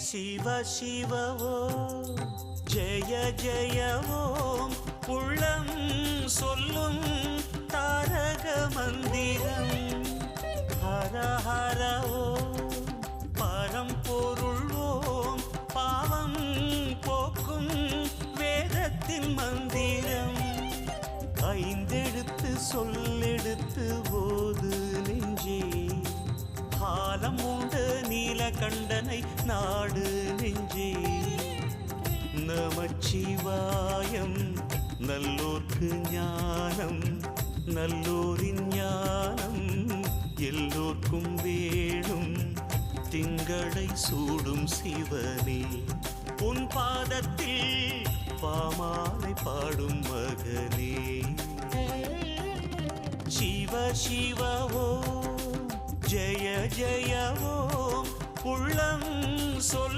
சிவ சிவ ஓம் ஜெய ஜெய ஓம் உள்ளம் சொல்லும் தாரக மந்திரம் ஹர ஹர ஓம் பரம்பொருள் ஓம் பாவம் போக்கும் வேதத்தின் மந்திரம் ஐந்தெழுத்து சொல்லெடுத்து போது நெஞ்சே காலம் உண்டு நீலகண்டனை நாடு நெஞ்சே நமச்சிவாயம் நல்லோர்க்கு ஞானம் நல்லோரின் ஞானம் எல்லோர்க்கும் வேணும் திங்களை சூடும் சிவனே உன் பாதத்தில் பாமாலை பாடும் மகனே சிவ சிவ ஓம் ஜெய ஜெய ஓம் உள்ளம் சொல்